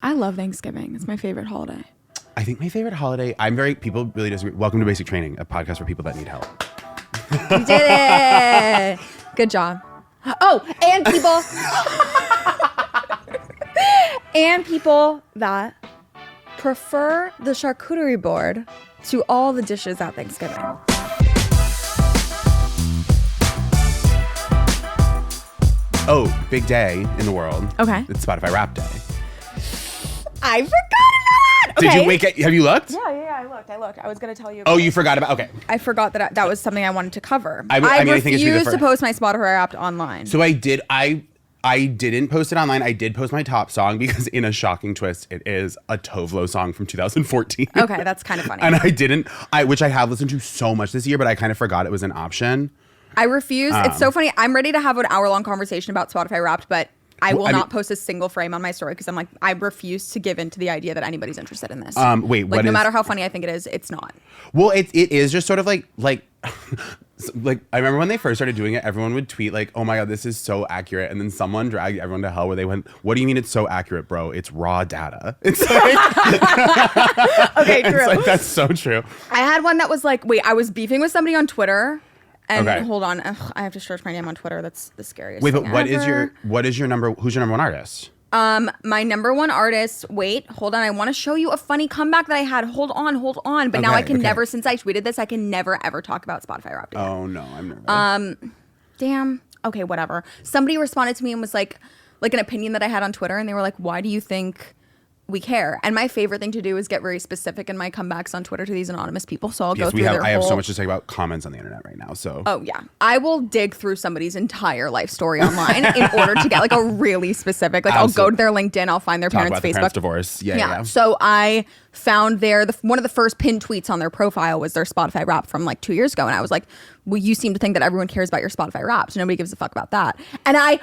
I love Thanksgiving. It's my favorite holiday. I think my favorite holiday, people really disagree. Welcome to Basic Training, a podcast for people that need help. You did it. Good job. Oh, and people that prefer the charcuterie board to all the dishes at Thanksgiving. Oh, big day in the world. Okay. It's Spotify Rap Day. I forgot about that. Okay. Did you have you looked? Yeah, I looked. I was going to tell you. Oh, you forgot about, okay. I forgot that was something I wanted to cover. I think it should be refused to post my Spotify Wrapped online. So I didn't post it online. I did post my top song because in a shocking twist, it is a Tovlo song from 2014. Okay, that's kind of funny. And which I have listened to so much this year, but I kind of forgot it was an option. I refuse. It's so funny. I'm ready to have an hour-long conversation about Spotify Wrapped, but I will not post a single frame on my story because I'm like, I refuse to give in to the idea that anybody's interested in this. Wait, no matter how funny I think it is, it's not. Well, it is just sort of like I remember when they first started doing it, everyone would tweet like, "Oh my god, this is so accurate," and then someone dragged everyone to hell where they went, "What do you mean it's so accurate, bro? It's raw data." It's like, okay, true. It's like, that's so true. I had one that was like, wait, I was beefing with somebody on Twitter. And okay. Hold on, I have to search my name on Twitter. That's the scariest. Wait, but ever. who's your number one artist? My number one artist. Wait, hold on. I want to show you a funny comeback that I had. Hold on. But now I can never. Since I tweeted this, I can never ever talk about Spotify Wrapped. Oh no, I'm nervous. Damn. Okay, whatever. Somebody responded to me and was like an opinion that I had on Twitter, and they were like, "Why do you think we care?" And my favorite thing to do is get very specific in my comebacks on Twitter to these anonymous people. So I'll go through their I have so much to say about comments on the internet right now. So oh yeah, I will dig through somebody's entire life story online in order to get like a really specific. Like absolutely. I'll go to their LinkedIn, I'll find their parents' Facebook. Parents' divorce. Yeah. So I found one of the first pinned tweets on their profile was their Spotify Wrapped from like 2 years ago, and I was like, "Well, you seem to think that everyone cares about your Spotify Wrapped. Nobody gives a fuck about that." And I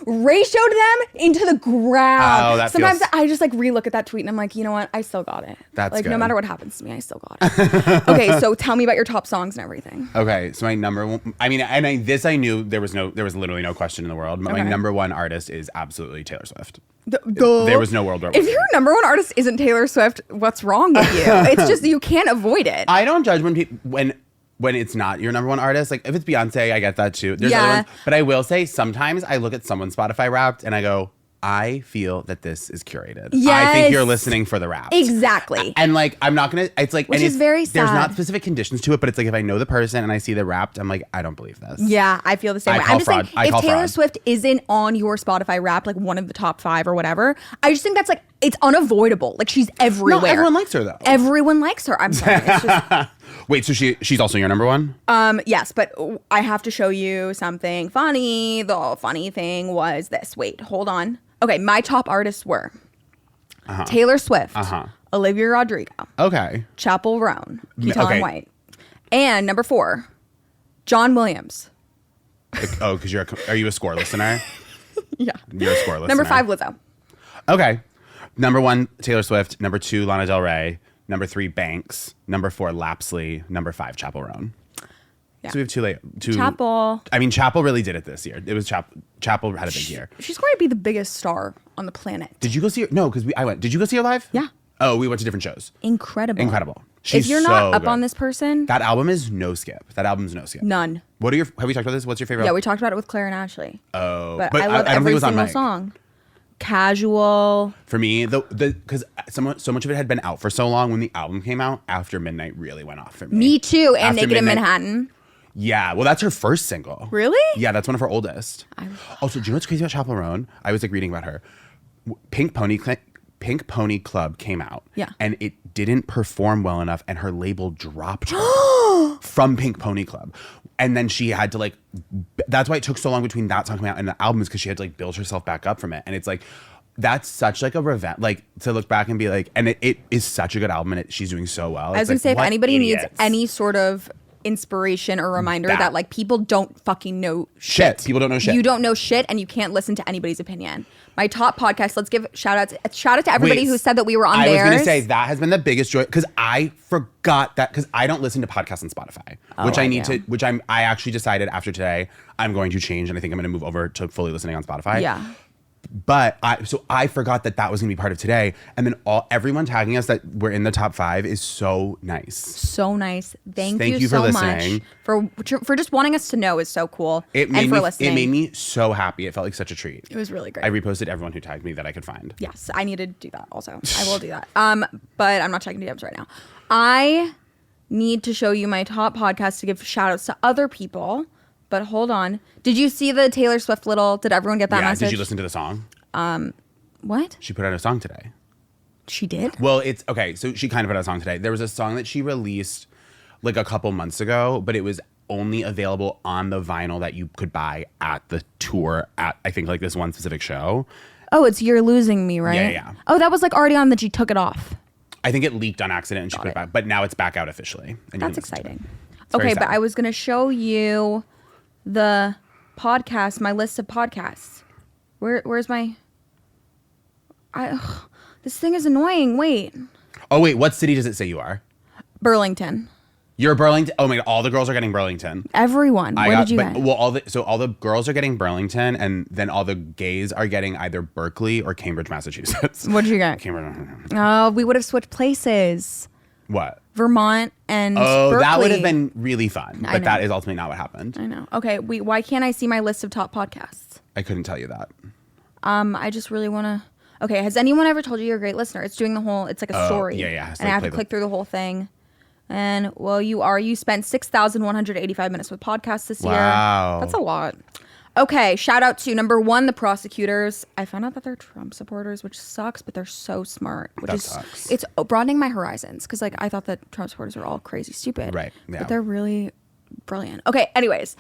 ratioed them into the ground. Oh, sometimes I just like relook at that tweet and I'm like, you know what? I still got it. That's like good. No matter what happens to me, I still got it. Okay, so tell me about your top songs and everything. Okay, so my number one. I mean, I knew there was literally no question in the world. But my number one artist is absolally Taylor Swift. There was no world where. If your number one artist isn't Taylor Swift, what's wrong with you? It's just you can't avoid it. I don't judge when it's not your number one artist. Like if it's Beyonce, I get that too. There's other ones, but I will say sometimes I look at someone's Spotify Wrapped and I go, I feel that this is curated. Yes. I think you're listening for the Wrapped. Exactly. And like I'm not gonna. It's like, which is very sad. There's not specific conditions to it, but it's like if I know the person and I see the Wrapped, I'm like, I don't believe this. Yeah, I feel the same way. I'm just saying, if Taylor fraud. Swift isn't on your Spotify Wrapped, like one of the top 5 or whatever, I just think that's like it's unavoidable. Like she's everywhere. No, everyone likes her though. Everyone likes her. I'm sorry. It's just. Wait, so she's also your number one? Yes, but I have to show you something funny. The funny thing was this. Wait, hold on. Okay, my top artists were Taylor Swift, Olivia Rodrigo, Chap, Roan, Keaton White, and number 4, John Williams. Oh, because are you a score listener? Yeah, you're a score listener. Number 5, Lizzo. Okay, number 1, Taylor Swift. Number 2, Lana Del Rey. Number 3, Banks. Number 4, Lapsley. Number 5, Chap, Roan. Yeah. So we have two. Chapel. I mean, Chapel really did it this year. It was Chapel had a big year. She's going to be the biggest star on the planet. Did you go see her? No, because I went. Did you go see her live? Yeah. Oh, we went to different shows. Incredible. She's if you're not up on this person, that album is no skip. None. Have we talked about this? What's your favorite? Yeah, we talked about it with Claire and Ashley. Oh, but I love every single song. Casual. For me, because so much of it had been out for so long. When the album came out, After Midnight really went off for me. Me too. And Naked in Manhattan. Yeah, well, that's her first single. Really? Yeah, that's one of her oldest. Also, do you know what's crazy about Chap, Roan? I was like reading about her. Pink Pony Club came out. Yeah. And it didn't perform well enough, and her label dropped her from Pink Pony Club. And then she had to like, that's why it took so long between that song coming out and the album, is because she had to like build herself back up from it. And it's like, that's such like a revenge, like to look back and be like, and it is such a good album, and she's doing so well. I was gonna say, if anybody needs any sort of inspiration or reminder that like people don't fucking know shit. People don't know shit. You don't know shit, and you can't listen to anybody's opinion. My top podcast. Let's give shout out to everybody who said that we were on theirs. I was going to say that has been the biggest joy, because I forgot that, because I don't listen to podcasts on Spotify, I actually decided after today I'm going to change, and I think I'm going to move over to fully listening on Spotify. Yeah. But I forgot that was gonna be part of today, and then everyone tagging us that we're in the top 5 is so nice. So nice. Thank you for so listening. much for just wanting us to know is so cool. Listening. It made me so happy. It felt like such a treat. It was really great. I reposted everyone who tagged me that I could find. Yes, I need to do that also. I will do that. But I'm not checking DMs right now. I need to show you my top podcast to give shout outs to other people. But hold on. Did you see the Taylor Swift did everyone get that message? Did you listen to the song? What? She put out a song today. She did? Well, it's okay. So she kind of put out a song today. There was a song that she released like a couple months ago, but it was only available on the vinyl that you could buy at the tour at, I think, like this one specific show. Oh, it's You're Losing Me, right? Yeah. Oh, that was like already on that she took it off. I think it leaked on accident and she put it back, but now it's back out officially. That's exciting. Okay, but I was going to show you the podcast, my list of podcasts. Where's my... this thing is annoying. Wait. Oh, wait. What city does it say you are? Burlington. You're Burlington? Oh my God. All the girls are getting Burlington. Everyone. What did you get? Well, all the girls are getting Burlington, and then all the gays are getting either Berkeley or Cambridge, Massachusetts. What did you get? Cambridge. Oh, we would have switched places. What? Vermont and Berkeley. That would have been really fun, but that is ultimately not what happened. I know. Okay, why can't I see my list of top podcasts? I couldn't tell you that. I just really want to... Okay, has anyone ever told you you're a great listener? It's doing the whole... It's like a story. Yeah. And I have to click through the whole thing. And, well, you spent 6,185 minutes with podcasts this year. Wow. That's a lot. Okay, shout out to number 1, the prosecutors. I found out that they're Trump supporters, which sucks, but they're so smart. Sucks. It's broadening my horizons because, like, I thought that Trump supporters are all crazy stupid. Right. Yeah. But they're really brilliant. Okay, anyways,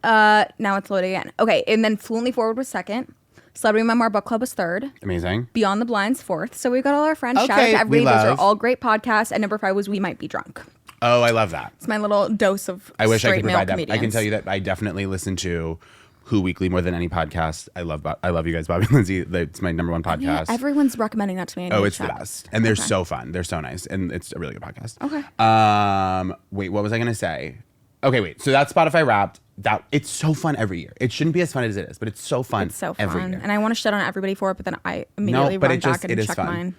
now it's loading again. Okay, and then Fluently Forward was 2nd. Celebrity Memoir Book Club was 3rd. Amazing. Beyond the Blinds 4th. So we've got all our friends. Okay, shout out to everybody. Those love. are all great podcasts. And number 5 was We Might Be Drunk. Oh, I love that. It's my little dose of I wish I straight could male provide that. comedians. I can tell you that I definitely listen to Who Weekly more than any podcast. I love you guys, Bobby and Lindsay. It's my number 1 podcast. Yeah, everyone's recommending that to me. It's the best. And they're so fun. They're so nice. And it's a really good podcast. Okay. Wait, what was I going to say? Okay, wait. So that's Spotify Wrapped. It's so fun every year. It shouldn't be as fun as it is, but it's so fun. It's so every fun. year. And I want to shit on everybody for it, but then I immediately run back and check mine.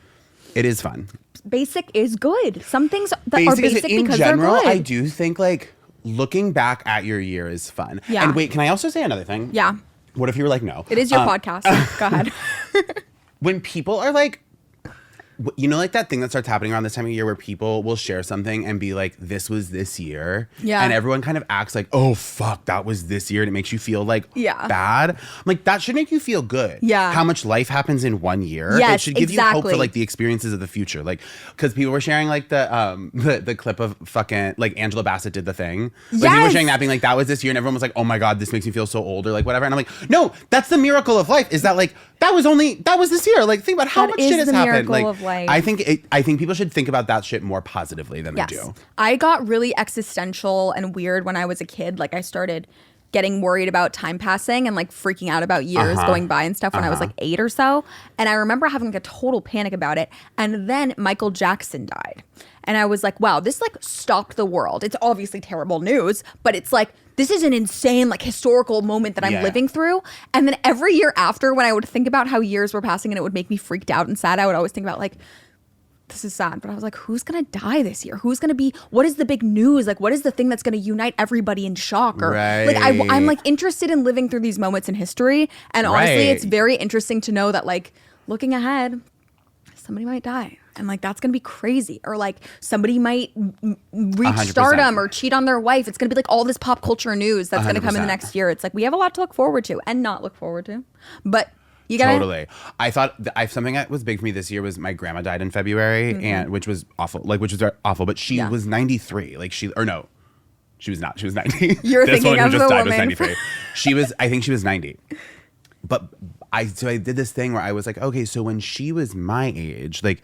It is fun. Basic is good. Some things that are basic in because general, they're good. I do think like looking back at your year is fun. Yeah. And wait, can I also say another thing? Yeah. What if you were like, no? It is your podcast. Go ahead. When people are like, you know, like that thing that starts happening around this time of year where people will share something and be like, this was this year. Yeah. And everyone kind of acts like, oh, fuck, that was this year. And it makes you feel like bad. I'm like, that should make you feel good. Yeah. How much life happens in one year. Yes, it should give you hope for like the experiences of the future. Like, because people were sharing like the clip of fucking like Angela Bassett did the thing. Like people were sharing that being like, that was this year. And everyone was like, oh my God, this makes me feel so old or like whatever. And I'm like, no, that's the miracle of life is that like, that was this year. Like, think about how much shit has happened. Like, of life. I think people should think about that shit more positively than they do. I got really existential and weird when I was a kid. Like, I started getting worried about time passing and like freaking out about years going by and stuff when I was like 8 or so. And I remember having like a total panic about it. And then Michael Jackson died. And I was like, wow, this like stopped the world. It's obviously terrible news, but it's like, this is an insane like historical moment that I'm living through. And then every year after, when I would think about how years were passing and it would make me freaked out and sad, I would always think about like, this is sad, but I was like, who's gonna die this year? Who's gonna be, what is the big news? Like, what is the thing that's gonna unite everybody in shock? Or like, I'm like interested in living through these moments in history. And honestly, it's very interesting to know that like looking ahead, somebody might die. And like, that's gonna be crazy. Or like somebody might reach 100%. stardom or cheat on their wife. It's gonna be like all this pop culture news that's gonna come in the next year. It's like, we have a lot to look forward to and not look forward to. But you gotta, totally. I thought something that was big for me this year was my grandma died in February, and which was awful. But she was 93. Like she was not. She was 90. You're this thinking one of who just the died woman. was 93. I think she was 90. But I did this thing where I was like, okay, so when she was my age, like,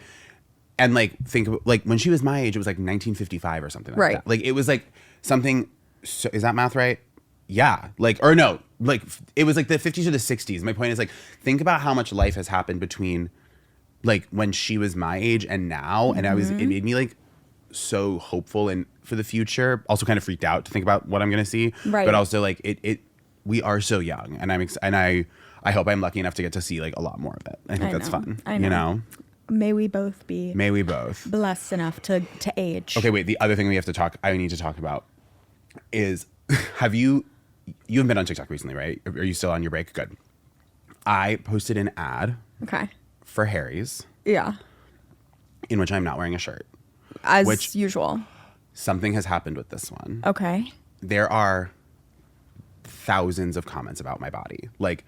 and like think of, like when she was my age, it was like 1955 or something like that. Like it was like something. So, is that math right? Yeah. Like, or no, like it was like the 50s or the 60s. My point is like, think about how much life has happened between like when she was my age and now. And it made me like so hopeful and for the future. Also kind of freaked out to think about what I'm going to see. Right. But also like we are so young and I hope I'm lucky enough to get to see like a lot more of it. I think that's fun. I know. You know? May we both be blessed enough to age. Okay, wait. The other thing I need to talk about is you haven't been on TikTok recently, right? Are you still on your break? Good. I posted an ad for Harry's. Yeah. In which I'm not wearing a shirt. As usual. Something has happened with this one. Okay. There are thousands of comments about my body. Like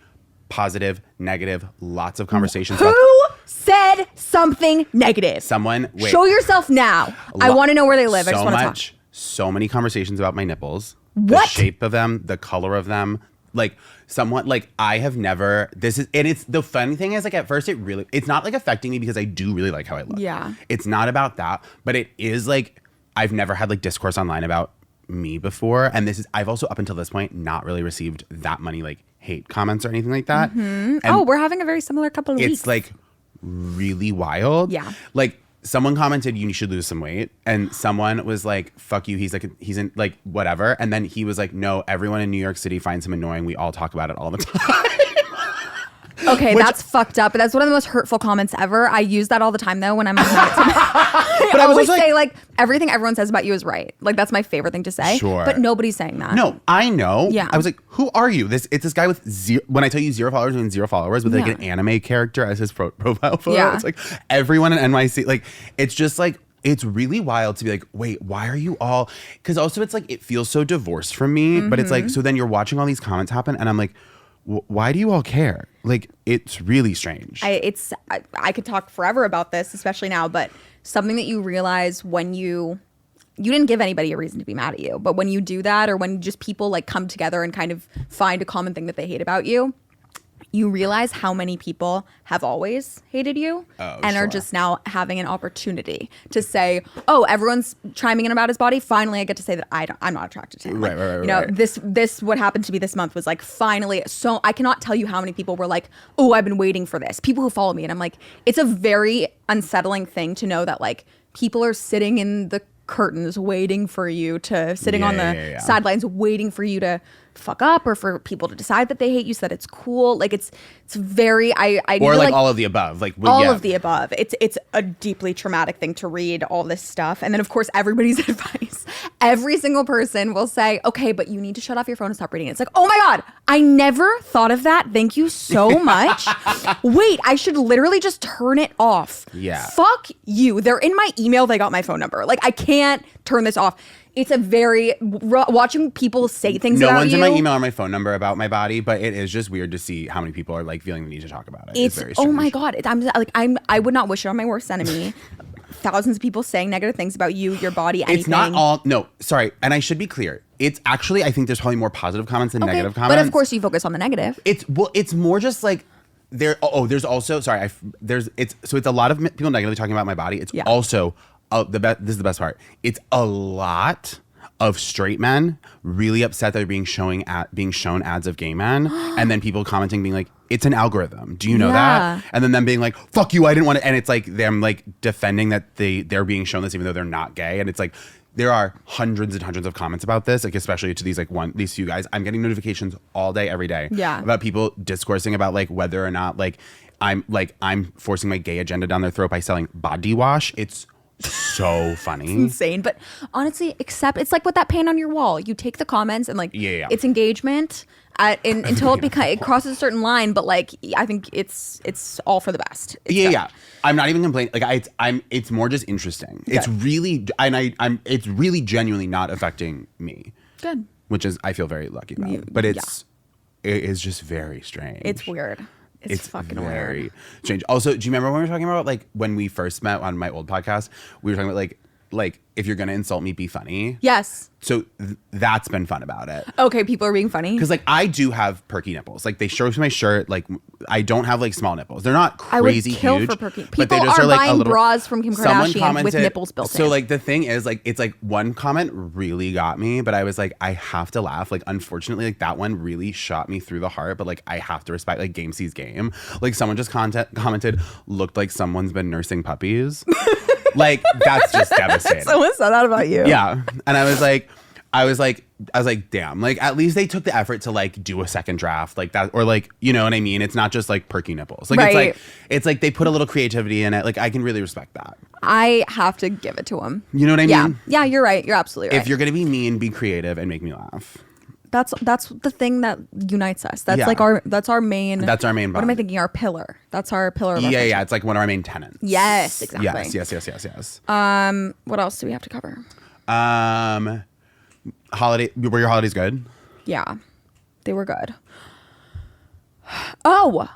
positive, negative, lots of conversations. Who said something negative? Someone. Wait. Show yourself now. I want to know where they live. I just want to talk. So many conversations about my nipples. What? The shape of them, the color of them. Like someone, like I have never, it's the funny thing is like at first it's not like affecting me because I do really like how I look. Yeah. It's not about that, but it is like, I've never had like discourse online about me before. And I've also up until this point, not really received that many like hate comments or anything like that. Mm-hmm. We're having a very similar couple of weeks. It's like really wild. Yeah. Like someone commented, you should lose some weight. And someone was like, fuck you. He's in like whatever. And then he was like, no, everyone in New York City finds him annoying. We all talk about it all the time. Okay, that's fucked up. But that's one of the most hurtful comments ever. I use that all the time though when I'm I always say like everything everyone says about you is right. Like that's my favorite thing to say. Sure. But nobody's saying that. No, I know. Yeah. I was like, who are you? It's this guy with zero. When I tell you 0 followers, I mean 0 followers with like an anime character as his profile photo. Yeah. It's like everyone in NYC. Like it's just like it's really wild to be like, wait, why are you all? Because also it's like it feels so divorced from me. But it's like so then you're watching all these comments happen, and I'm like, why do you all care? Like, it's really strange. I could talk forever about this, especially now, but something that you realize when you didn't give anybody a reason to be mad at you, but when you do that, or when just people like come together and kind of find a common thing that they hate about you, you realize how many people have always hated you and are just now having an opportunity to say, oh, everyone's chiming in about his body. Finally, I get to say that I'm not attracted to him. Right. You know, this what happened to me this month was like finally. So I cannot tell you how many people were like, oh, I've been waiting for this. People who follow me. And I'm like, it's a very unsettling thing to know that like people are sitting in the curtains waiting for you to on the sidelines waiting for you to fuck up or for people to decide that they hate you so that it's cool. Like it's very I or like all of the above, like all of the above. It's a deeply traumatic thing to read all this stuff. And then of course everybody's advice, every single person will say, okay, but you need to shut off your phone and stop reading it. It's like, oh my God, I never thought of that. Thank you so much. Wait, I should literally just turn it off. Yeah. Fuck you. They're in my email. They got my phone number. Like I can't turn this off. It's a very watching people say things about you. No one's in my email or my phone number about my body, but it is just weird to see how many people are like feeling the need to talk about it. It's very strange. Oh my God. I would not wish it on my worst enemy. Thousands of people saying negative things about you, your body, anything. It's not all, no, sorry. And I should be clear. It's actually, I think there's probably more positive comments than negative comments. But of course you focus on the negative. It's more just like, there's also, sorry, it's a lot of people negatively talking about my body. It's also, this is the best part. It's a lot of straight men really upset that they're being shown ads of gay men, and then people commenting being like, it's an algorithm. Do you know that? And then them being like, fuck you, I didn't want to. And it's like them like defending that they're being shown this even though they're not gay. And it's like there are hundreds and hundreds of comments about this, like especially to these few guys. I'm getting notifications all day, every day about people discoursing about like whether or not I'm forcing my gay agenda down their throat by selling body wash. It's so funny. It's insane. But honestly, it's like with that paint on your wall. You take the comments and like it's engagement until it crosses a certain line. But like I think it's all for the best. I'm not even complaining. Like it's more just interesting. Good. It's really it's really genuinely not affecting me. Good. Which is I feel very lucky about. But it is just very strange. It's weird. It's fucking very weird. strange. Also, do you remember when we were talking about like when we first met on my old podcast? We were talking about like if you're gonna insult me, be funny. Yes. So that's been fun about it. Okay, people are being funny. Because like I do have perky nipples. Like they show through my shirt. Like I don't have like small nipples. They're not crazy huge. I would kill for perky. People but they just are like buying a little, bras from Kim Kardashian with nipples built in. So like the thing is like it's like one comment really got me, but I was like I have to laugh. Like unfortunately like that one really shot me through the heart. But like I have to respect like game sees game. Like someone just commented looked like someone's been nursing puppies. Like that's just devastating. Someone said that about you. Yeah. And I was like, I was like, damn, like at least they took the effort to like do a second draft like that, or like, you know what I mean? It's not just like perky nipples. Like it's like they put a little creativity in it. Like I can really respect that. I have to give it to them. You know what I mean? Yeah, you're right. You're absolutely right. If you're gonna be mean, be creative and make me laugh. That's the thing that unites us. That's like our main. That's our main bond. What am I thinking? Our pillar. That's our pillar. Of our yeah. It's like one of our main tenants. Yes, exactly. Yes. What else do we have to cover? Holiday. Were your holidays good? Yeah, they were good. Oh,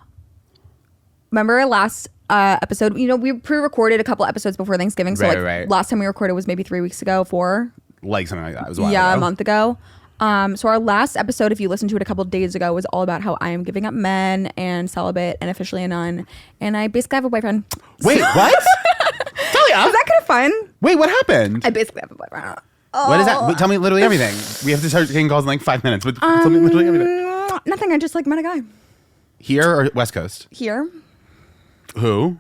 remember our last episode? You know, we pre-recorded a couple episodes before Thanksgiving. So right. Last time we recorded was maybe 3 weeks ago, 4. Like something like that. It was a month ago. So our last episode, if you listened to it a couple of days ago, was all about how I am giving up men and celibate and officially a nun. And I basically have a boyfriend. Wait, what? Talia! Is that kind of fun? Wait, what happened? I basically have a boyfriend. What is that? Wait, tell me literally everything. We have to start taking calls in like 5 minutes. But tell me literally everything. Nothing. I just like met a guy. Here or West Coast? Here. Who?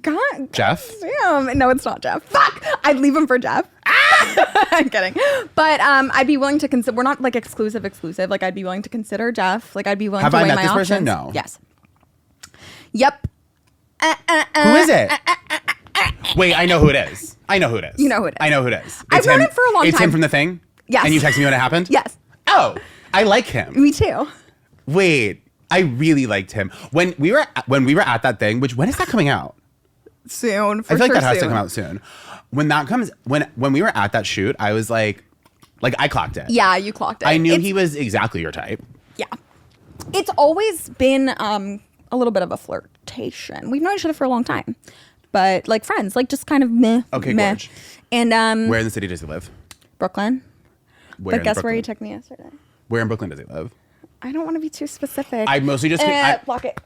God. Jeff? Damn. No, it's not Jeff. Fuck! I'd leave him for Jeff. I'm kidding. But I'd be willing to consider. We're not like exclusive. Like I'd be willing to consider Jeff. Like I'd be willing to weigh my options. Have I met this person? No. Yes. Yep. Who is it? Wait, I know who it is. You know who it is. I know who it is. I've known him for a long time. It's him from The Thing? Yes. And you texted me when it happened? Yes. Oh, I like him. Me too. Wait, I really liked him. When we were at that thing, when is that coming out? Soon. I feel like that has to come out soon. When that comes, when we were at that shoot, I was like I clocked it. Yeah, you clocked it. I knew he was exactly your type. Yeah. It's always been a little bit of a flirtation. We've known each other for a long time. But like friends, like just kind of meh. Okay, meh. gorge. And where in the city does he live? Brooklyn. But guess where you took me yesterday? Where in Brooklyn does he live? I don't want to be too specific. I mostly just block it.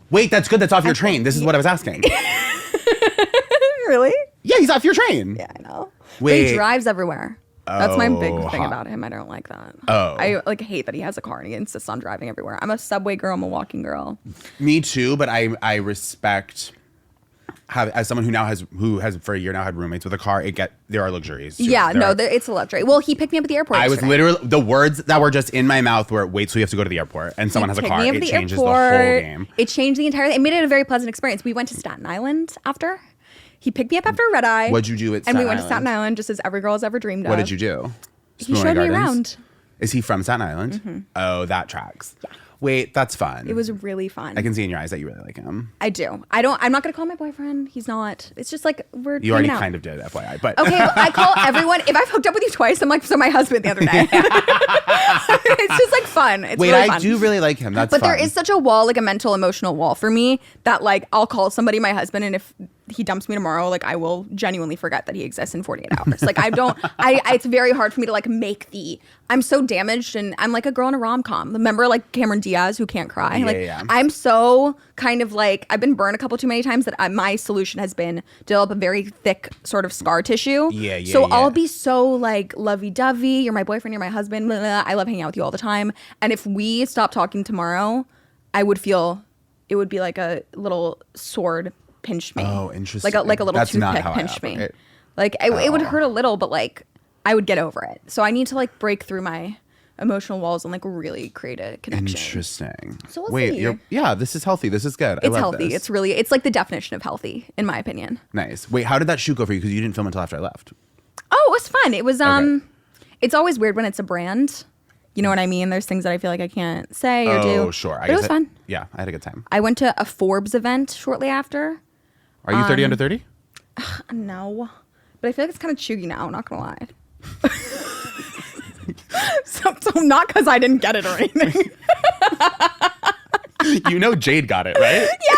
Wait, that's good. That's off your train. This is what I was asking. Really? Yeah, he's off your train. Yeah, I know. Wait. But he drives everywhere. That's my big thing hot. about him. I don't like that. Oh. I like hate that he has a car and he insists on driving everywhere. I'm a subway girl. I'm a walking girl. Me too, but I respect as someone who has for a year now had roommates with a car. There are luxuries. Yeah, it's a luxury. Well, he picked me up at the airport. I was literally the words that were just in my mouth were wait till you have to go to the airport and someone has a car. It changes the whole game. It changed the entire thing. It made it a very pleasant experience. We went to Staten Island after. He picked me up after a red eye. What'd you do at Staten Island? And we went to Staten Island just as every girl has ever dreamed of. What did you do? He showed me around. Is he from Staten Island? Mm-hmm. Oh, that tracks. Yeah. Wait, that's fun. It was really fun. I can see in your eyes that you really like him. I do. I'm not going to call my boyfriend. He's not. It's just like we're You already out. kind of did, FYI. But okay, well, I call everyone. If I've hooked up with you twice, I'm like, so my husband the other day. It's just like fun. It's really fun. I do really like him. That's but fun. There is such a wall, like a mental, emotional wall for me that like I'll call somebody my husband, and if he dumps me tomorrow, like I will genuinely forget that he exists in 48 hours. Like I don't. It's very hard for me to like make I'm so damaged, and I'm like a girl in a rom-com. Remember like Cameron Diaz who can't cry? Yeah. I'm so kind of like I've been burned a couple too many times that my solution has been develop a very thick sort of scar tissue. So I'll be so like lovey-dovey. You're my boyfriend. You're my husband. Blah, blah, blah. I love hanging out with you all the time. And if we stop talking tomorrow, I would feel it would be like a little sword pinched me. Oh, interesting. Like a little toothpick pinched me. Like it would hurt a little, but like I would get over it. So I need to like break through my emotional walls and like really create a connection. Interesting. So we'll see. This is healthy. This is good. It's healthy. This. It's like the definition of healthy, in my opinion. Nice. Wait, how did that shoot go for you? Because you didn't film until after I left. Oh, it was fun. It was It's always weird when it's a brand. You know what I mean? There's things that I feel like I can't say or do. Oh, sure. But it was fun. Yeah, I had a good time. I went to a Forbes event shortly after. Are you 30 under 30? No. But I feel like it's kind of chuggy now, not gonna lie. so not because I didn't get it or anything. You know Jade got it, right? Yeah.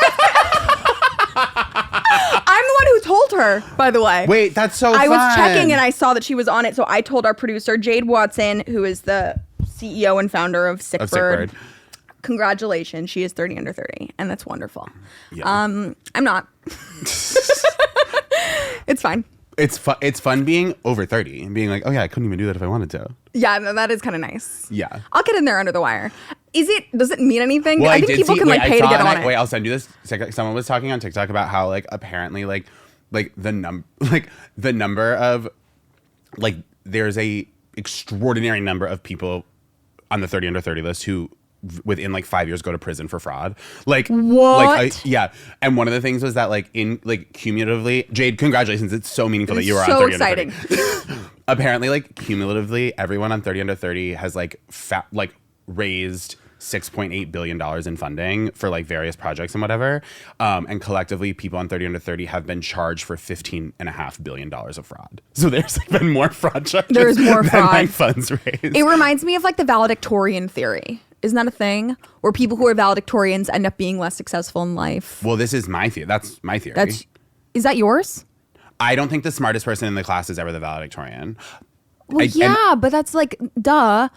I'm the one who told her, by the way. Wait, that's so fun. I was checking and I saw that she was on it, so I told our producer, Jade Watson, who is the CEO and founder of SickBird. Congratulations, she is 30 under 30, and that's wonderful. Yeah. I'm not. It's fine. It's fun being over 30 and being like, oh yeah, I couldn't even do that if I wanted to. Yeah, that is kind of nice. Yeah. I'll get in there under the wire. Does it mean anything? Well, I think people can pay to get on it. Wait, I'll send you this. Someone was talking on TikTok about how like apparently like the number of like there's a extraordinary number of people on the 30 under 30 list who within like 5 years go to prison for fraud. Like what? Like, yeah. And one of the things was that like in like cumulatively, Jade, congratulations. It's so meaningful that you were on 30 exciting. under 30. Apparently, like cumulatively, everyone on 30 under 30 has like raised $6.8 billion in funding for like various projects and whatever. And collectively, people on 30 under 30 have been charged for $15.5 billion of fraud. So there's like been more fraud charges. There's more than fraud. like funds raised. It reminds me of like the valedictorian theory. Isn't that a thing? Where people who are valedictorians end up being less successful in life. Well, this is my theory. That's my theory. Is that yours? I don't think the smartest person in the class is ever the valedictorian. Well, but that's like, duh.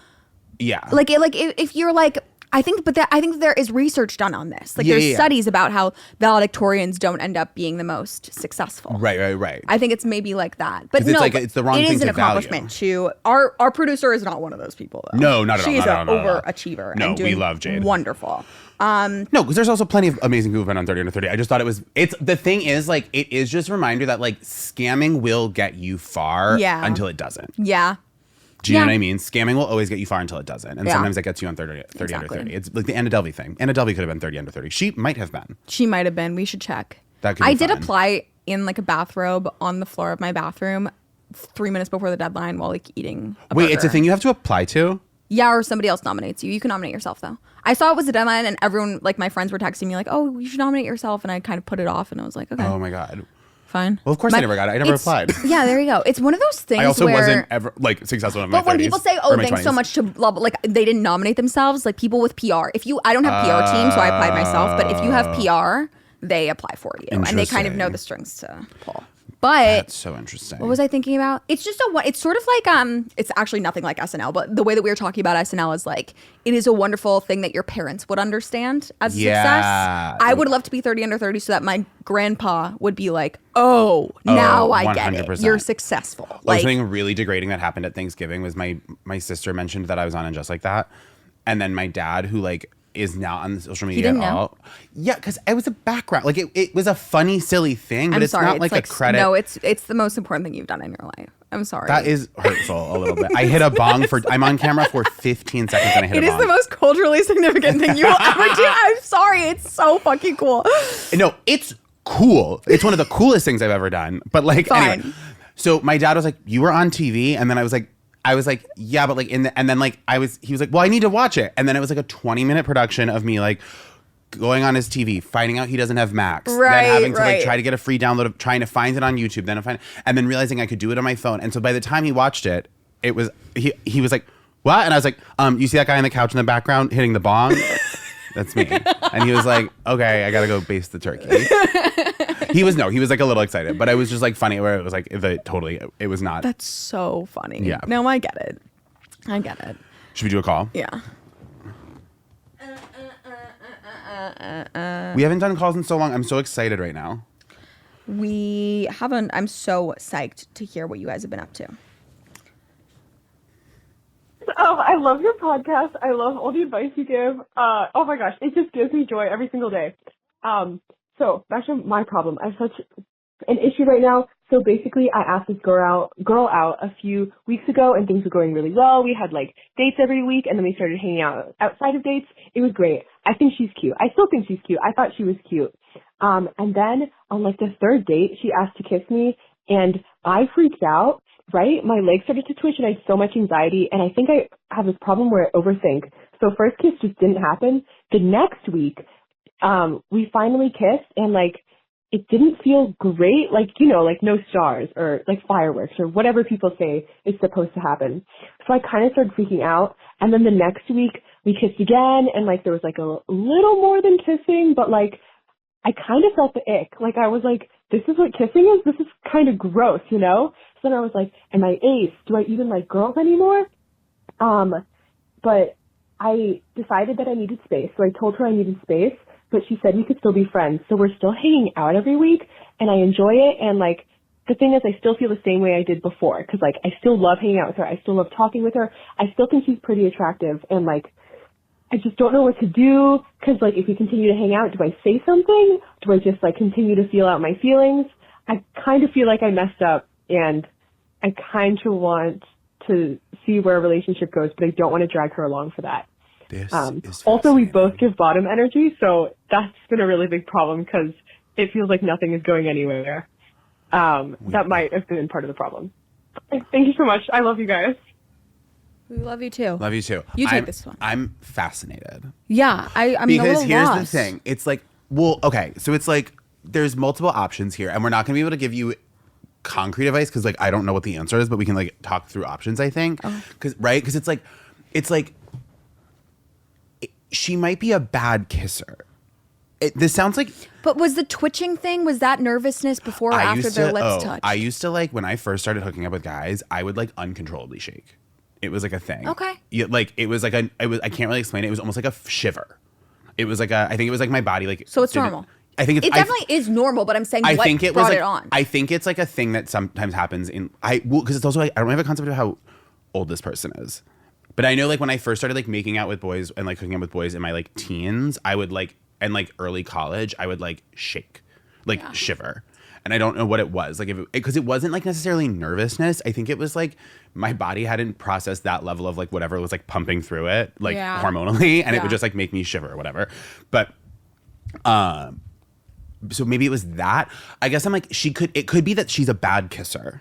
Yeah. Like if you're like, I think there is research done on this. Like there's studies about how valedictorians don't end up being the most successful. Right. I think it's maybe like that. But it's no, like, it's the wrong thing to It is an accomplishment value. to our producer is not one of those people though. No, not at all. She's an not at all. overachiever. No, and doing we love Jade. Wonderful. No, because there's also plenty of amazing people who've been on 30 under 30. I just thought it's the thing is like it is just a reminder that like scamming will get you far until it doesn't. Yeah. Do you know what I mean? Scamming will always get you far until it doesn't. And sometimes it gets you on 30 exactly. under 30. It's like the Anna Delvey thing. Anna Delvey could have been 30 under 30. She might have been. She might have been. We should check. That could be did fun. apply in like a bathrobe on the floor of my bathroom 3 minutes before the deadline while like eating a burger. It's a thing you have to apply to? Yeah, or somebody else nominates you. You can nominate yourself though. I saw it was a deadline and everyone, like my friends were texting me like, oh, you should nominate yourself. And I kind of put it off and I was like, okay. Oh my God. Fine. Well, of course I never got it. I never applied. Yeah, there you go. It's one of those things I also where, wasn't ever like successful in my 30s. But when people say, oh, thanks 20s. so much to blah, blah, like they didn't nominate themselves, like people with PR. I don't have PR team, so I applied myself. But if you have PR, they apply for you. And they kind of know the strings to pull. But that's so interesting. What was I thinking about? It's just it's sort of like it's actually nothing like SNL, but the way that we were talking about SNL is like it is a wonderful thing that your parents would understand as success. I would love to be 30 under 30 so that my grandpa would be like, oh now I get it. You're successful. Like something really degrading that happened at Thanksgiving was my sister mentioned that I was on And Just Like That. And then my dad, who like is not on social media at all. Yeah, because it was a background. Like it was a funny, silly thing, but it's not like a credit. No, it's the most important thing you've done in your life. I'm sorry. That is hurtful a little bit. I hit a bong I'm on camera for 15 seconds and I hit a bong. It is the most culturally significant thing you will ever do. I'm sorry. It's so fucking cool. No, it's cool. It's one of the coolest things I've ever done. But like, anyway. So my dad was like, you were on TV? And then I was like, yeah, but like and then like he was like, well, I need to watch it. And then it was like a 20-minute production of me like going on his TV, finding out he doesn't have Max, then having to like try to get a free download of trying to find it on YouTube, and then realizing I could do it on my phone. And so by the time he watched it, it was he was like, what? And I was like, you see that guy on the couch in the background hitting the bong? That's me. And he was like, okay, I gotta go baste the turkey. He was like a little excited, but it was just like funny where it was like it was not. That's so funny. Yeah. No, I get it. Should we do a call? Yeah. We haven't done calls in so long. I'm so excited right now. We haven't. I'm so psyched to hear what you guys have been up to. I love your podcast. I love all the advice you give. Oh my gosh, it just gives me joy every single day. So back to my problem. I have such an issue right now. So basically, I asked this girl out a few weeks ago, and things were going really well. We had like dates every week, and then we started hanging out outside of dates. It was great. I think she's cute. I still think she's cute. I thought she was cute. And then on like the third date, she asked to kiss me, and I freaked out. Right? My legs started to twitch, and I had so much anxiety, and I think I have this problem where I overthink. So first kiss just didn't happen. The next week, we finally kissed, and like it didn't feel great, like, you know, like no stars or like fireworks or whatever people say is supposed to happen. So I kind of started freaking out. And then the next week we kissed again, and like there was like a little more than kissing, but like I kind of felt the ick. Like I was like, this is what kissing is? This is kind of gross, you know? So then I was like, am I ace? Do I even like girls anymore? But I decided that I needed space. So I told her I needed space, but she said we could still be friends. So we're still hanging out every week, and I enjoy it. And like, the thing is, I still feel the same way I did before. Cause like, I still love hanging out with her. I still love talking with her. I still think she's pretty attractive. And like, I just don't know what to do. Cause like, if we continue to hang out, do I say something? Do I just like continue to feel out my feelings? I kind of feel like I messed up, and I kind of want to see where a relationship goes, but I don't want to drag her along for that. This is also, we both give bottom energy, so that's been a really big problem because it feels like nothing is going anywhere. That might have been part of the problem. Thank you so much. I love you guys. We love you too. Love you too. You take this one. I'm fascinated. Yeah, I'm because a little here's lost. the thing. It's like, well, okay, so it's like there's multiple options here, and we're not going to be able to give you concrete advice because like I don't know what the answer is, but we can like talk through options. I think because it's like she might be a bad kisser. This sounds like. But was the twitching thing, was that nervousness before or after their lips touched? I used to like when I first started hooking up with guys, I would like uncontrollably shake. It was like a thing. Okay. Like it was like I can't really explain it. It was almost like a shiver. It was like I think it was like my body like. So it's normal. I think it definitely is normal, but I'm saying what brought it on. I think it's like a thing that sometimes happens because it's also like I don't have a concept of how old this person is. But I know like when I first started like making out with boys and like hooking up with boys in my like teens, I would like and like early college, I would like shake, like shiver. And I don't know what it was like because it wasn't like necessarily nervousness. I think it was like my body hadn't processed that level of like whatever was like pumping through it like hormonally, and it would just like make me shiver or whatever. But so maybe it was that. I guess I'm like it could be that she's a bad kisser.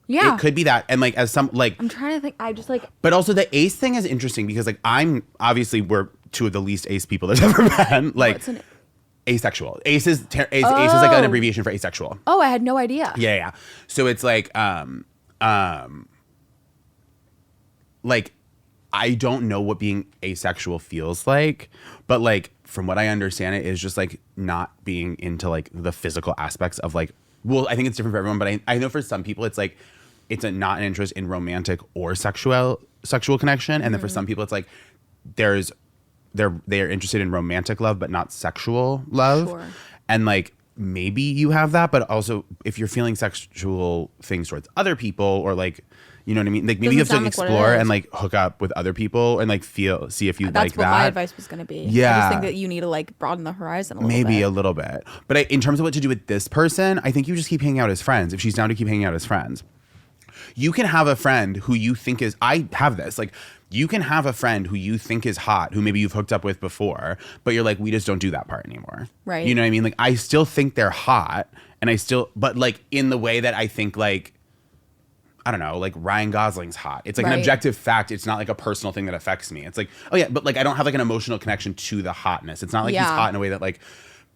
Yeah. It could be that. And like as some like I'm trying to think. I just like. But also the ace thing is interesting because like we're two of the least ace people there's ever been. Like what's an asexual. Ace is like an abbreviation for asexual. Oh, I had no idea. Yeah. So it's like like I don't know what being asexual feels like, but like from what I understand it is just like not being into like the physical aspects of like I think it's different for everyone, but I know for some people it's like it's not an interest in romantic or sexual connection, and then for some people it's like they're interested in romantic love but not sexual love. Sure. And like maybe you have that, but also if you're feeling sexual things towards other people or like you know what I mean, like maybe you have to explore and like hook up with other people and like see if you like that. That's what my advice was going to be. Yeah, I just think that you need to like broaden the horizon a little bit. Maybe a little bit, but in terms of what to do with this person, I think you just keep hanging out as friends. If she's down to keep hanging out as friends, you can have a friend who you think is. I have this like. You can have a friend who you think is hot, who maybe you've hooked up with before, but you're like, we just don't do that part anymore. Right. You know what I mean? Like, I still think they're hot, but like in the way that I think like, I don't know, like Ryan Gosling's hot. It's like an objective fact. It's not like a personal thing that affects me. It's like, oh yeah, but like I don't have like an emotional connection to the hotness. It's not like he's hot in a way that like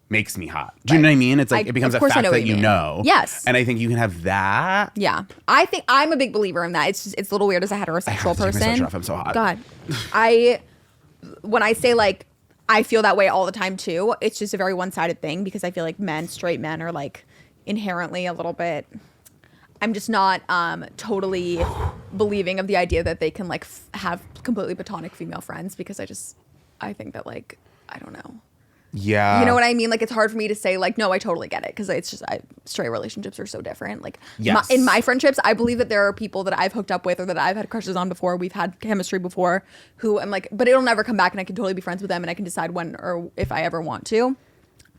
makes me hot. Do you know what I mean? It's like it becomes a fact that you know. Yes. And I think you can have that. Yeah. I think I'm a big believer in that. It's a little weird as a heterosexual person. I'm so hot. God. When I say like I feel that way all the time too, it's just a very one-sided thing because I feel like straight men are like inherently a little bit I'm just not totally believing of the idea that they can like have completely platonic female friends because I think that like I don't know. Yeah. You know what I mean? Like, it's hard for me to say, like, no, I totally get it. Because it's just, straight relationships are so different. Like, in my friendships, I believe that there are people that I've hooked up with or that I've had crushes on before. We've had chemistry before who I'm like, but it'll never come back and I can totally be friends with them and I can decide when or if I ever want to.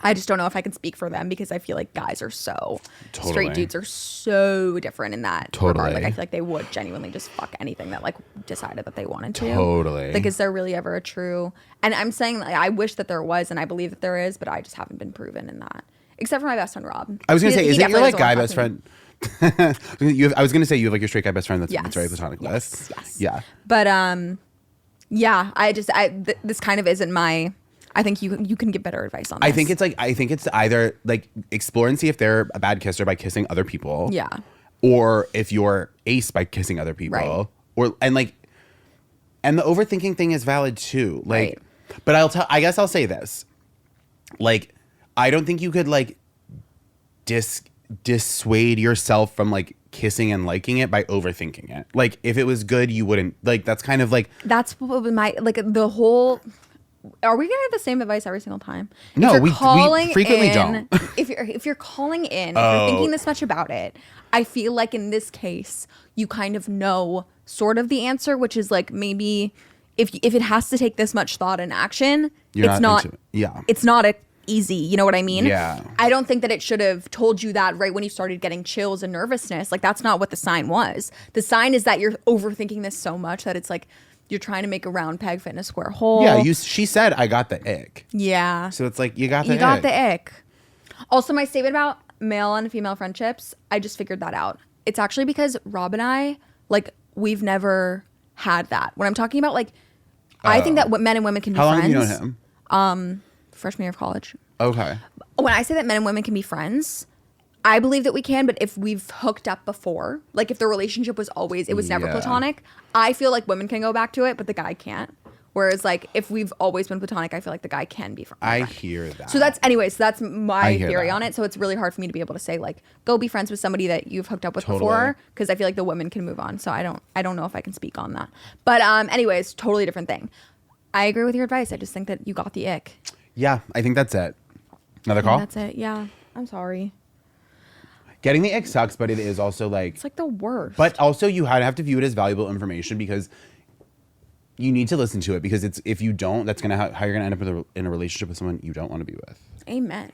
I just don't know if I can speak for them because I feel like guys are straight dudes are so different in that regard. Like, I feel like they would genuinely just fuck anything that like decided that they wanted to. Totally. Like, is there really ever a true? And I'm saying like, I wish that there was, and I believe that there is, but I just haven't been proven in that. Except for my best friend Rob. I was gonna say, is it your like guy best friend? I was gonna say you have like your straight guy best friend that's very platonic with. Yes. Yeah. But yeah, this kind of isn't my. I think you can get better advice on this. I think it's either like explore and see if they're a bad kisser by kissing other people. Yeah. Or if you're ace by kissing other people. Right. And the overthinking thing is valid too. Like, but I guess I'll say this. Like, I don't think you could like dissuade yourself from like kissing and liking it by overthinking it. Like, if it was good, you wouldn't like. That's kind of like. That's my like the whole. Are we gonna have the same advice every single time? No, we frequently don't. If you're calling in, if you're thinking this much about it, I feel like in this case, you kind of know sort of the answer, which is like maybe if it has to take this much thought and action, it's not easy. You know what I mean? Yeah. I don't think that it should have told you that right when you started getting chills and nervousness. Like, that's not what the sign was. The sign is that you're overthinking this so much that it's like you're trying to make a round peg fit in a square hole. Yeah, she said I got the ick. Yeah. So it's like you got the ick. Also, my statement about male and female friendships, I just figured that out. It's actually because Rob and I, like, we've never had that. When I'm talking about, like, I think that men and women can be friends. How long have you known him? Freshman year of college. Okay. When I say that men and women can be friends, I believe that we can, but if we've hooked up before, like if the relationship was always, it was never platonic, I feel like women can go back to it, but the guy can't. Whereas, like, if we've always been platonic, I feel like the guy can be friends. I hear that. So that's my theory on it. So it's really hard for me to be able to say, like, go be friends with somebody that you've hooked up with before, because I feel like the women can move on. So I don't know if I can speak on that. But anyways, totally different thing. I agree with your advice. I just think that you got the ick. Yeah, I think that's it. Another call? That's it. Yeah. I'm sorry. Getting the ick sucks, but it is also like... It's like the worst. But also you have to view it as valuable information because you need to listen to it, because if you don't, that's gonna how you're gonna end up in a relationship with someone you don't want to be with. Amen.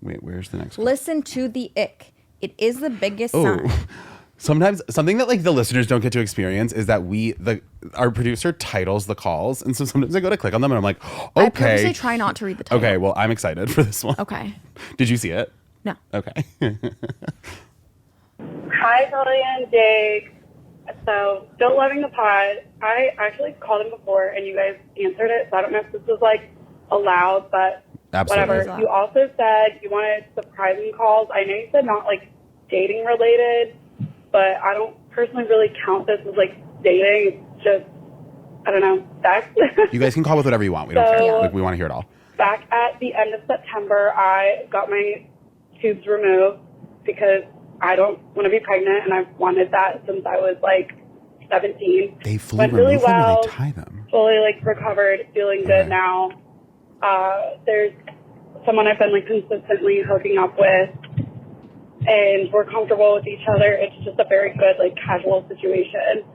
Wait, where's the next one? Listen to the ick. It is the biggest sign. Sometimes something that like the listeners don't get to experience is that our producer titles the calls, and so sometimes I go to click on them and I'm like, okay. I purposely try not to read the title. Okay, well, I'm excited for this one. Okay. Did you see it? No. Okay. Hi, Kelly and Jake. So, still loving the pod. I actually called him before, and you guys answered it, so I don't know if this was, like, allowed, but Absolutely. whatever. You also said you wanted surprising calls. I know you said not, like, dating related, but I don't personally really count this as, like, dating. It's just, I don't know, sex. You guys can call with whatever you want. We don't care. Like, we want to hear it all. Back at the end of September, I got my tubes removed because I don't want to be pregnant, and I've wanted that since I was, like, 17. They fully Went remove really them or well, they tie them? fully, like, recovered, feeling good now. There's someone I've been, like, consistently hooking up with, and we're comfortable with each other. It's just a very good, like, casual situation.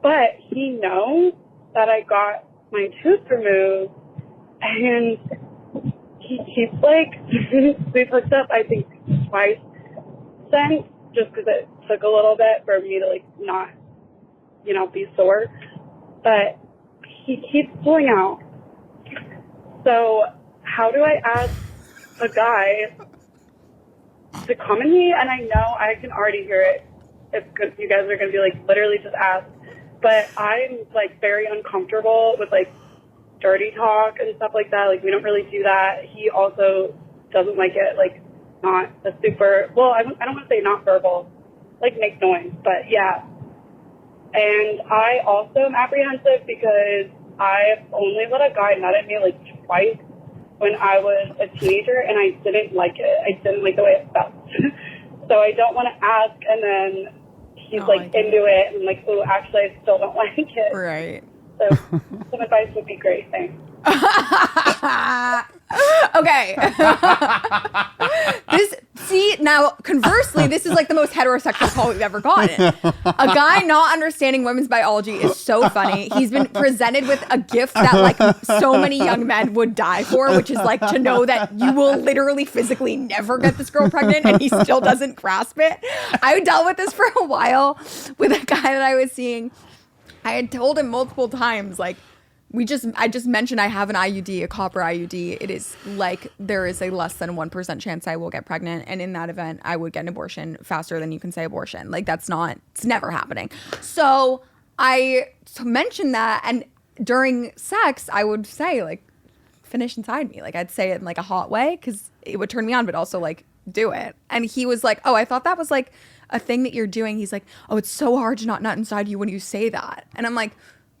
But he knows that I got my tubes removed, and he keeps, like, we've hooked up, I think, twice since, just because it took a little bit for me to, like, not, you know, be sore. But he keeps pulling out. So how do I ask a guy to come in me? And I know I can already hear it. If you guys are going to be, like, literally just ask. But I'm, like, very uncomfortable with, like, dirty talk and stuff like that. Like, we don't really do that. He also doesn't like it, like, not a super, well, I don't want to say not verbal, like, make noise, but yeah. And I also am apprehensive because I've only let a guy nut at me, like, twice when I was a teenager, and I didn't like it. I didn't like the way it felt. So I don't want to ask, and then he's, into it, and, like, oh, actually, I still don't like it. Right. So some advice would be great. Thanks. Okay. Now, conversely, this is like the most heterosexual call we've ever gotten. A guy not understanding women's biology is so funny. He's been presented with a gift that, like, so many young men would die for, which is, like, to know that you will literally physically never get this girl pregnant, and he still doesn't grasp it. I dealt with this for a while with a guy that I was seeing. I had told him multiple times, like, I just mentioned I have an IUD, a copper IUD. It is like there is a less than 1% chance I will get pregnant. And in that event, I would get an abortion faster than you can say abortion. Like, it's never happening. So I mentioned that. And during sex, I would say, like, finish inside me. Like, I'd say it in, like, a hot way because it would turn me on, but also, like, do it. And he was like, oh, I thought that was, like, a thing that you're doing. He's like, oh, it's so hard to not nut inside you when you say that. And I'm like,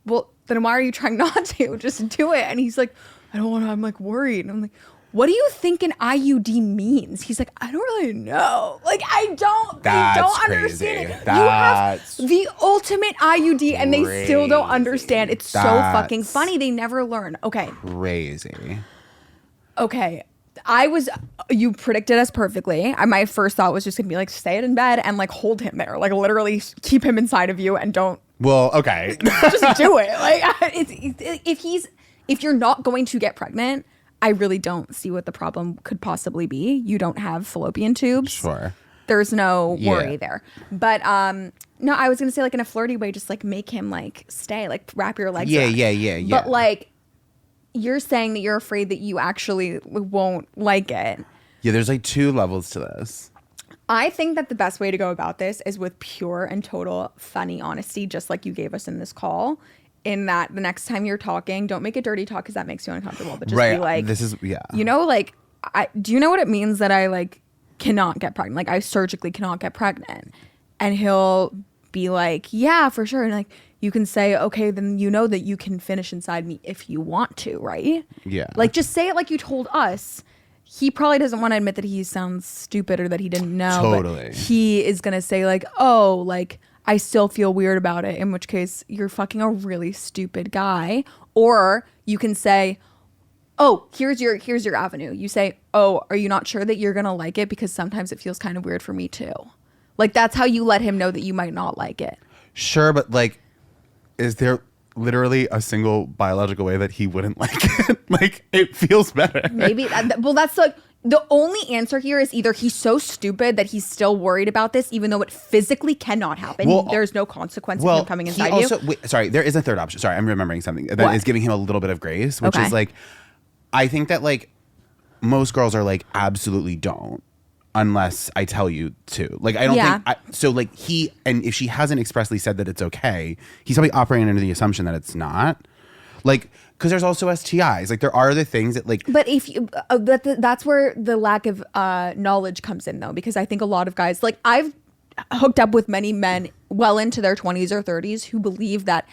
well, then why are you trying not to? Just do it. And he's like, I don't want to, I'm, like, worried. And I'm like, what do you think an IUD means? He's like, I don't really know. Like, they don't understand it. That's you have the ultimate IUD and they still don't understand. It's so fucking funny. They never learn. Okay. Crazy. Okay. You predicted us perfectly. My first thought was just gonna be like, stay it in bed and, like, hold him there. Like, literally keep him inside of you and don't. Well, okay. Just do it. Like, if you're not going to get pregnant, I really don't see what the problem could possibly be. You don't have fallopian tubes. Sure. There's no worry there. But no, I was gonna say like in a flirty way, just like make him like stay, like wrap your legs around. Yeah. But like you're saying that you're afraid that you actually won't like it. Yeah, there's like 2 levels to this. I think that the best way to go about this is with pure and total funny honesty, just like you gave us in this call. In that the next time you're talking, don't make it dirty talk because that makes you uncomfortable. But just be like, this is you know, like, do you know what it means that I like cannot get pregnant? Like I surgically cannot get pregnant. And he'll be like, yeah, for sure. And like you can say, okay, then you know that you can finish inside me if you want to, right? Yeah. Like just say it like you told us. He probably doesn't want to admit that he sounds stupid or that he didn't know. Totally. But he is going to say like, oh, like I still feel weird about it. In which case you're fucking a really stupid guy. Or you can say, oh, here's your avenue. You say, oh, are you not sure that you're going to like it? Because sometimes it feels kind of weird for me too. Like that's how you let him know that you might not like it. Sure, but like, is there literally a single biological way that he wouldn't like it? Like it feels better. Maybe. Well, that's like the only answer here is either he's so stupid that he's still worried about this, even though it physically cannot happen. Well, there's no consequence of him coming inside you. Wait, sorry, there is a third option. Sorry, I'm remembering something that is giving him a little bit of grace, which Okay. is like, I think that like most girls are like absolutely don't. Unless I tell you to. Like, I don't think... so, like, and if she hasn't expressly said that it's okay, he's probably operating under the assumption that it's not. Like, because there's also STIs. Like, there are other things that, like... But if you... that's where the lack of knowledge comes in, though. Because I think a lot of guys... Like, I've hooked up with many men well into their 20s or 30s who believe that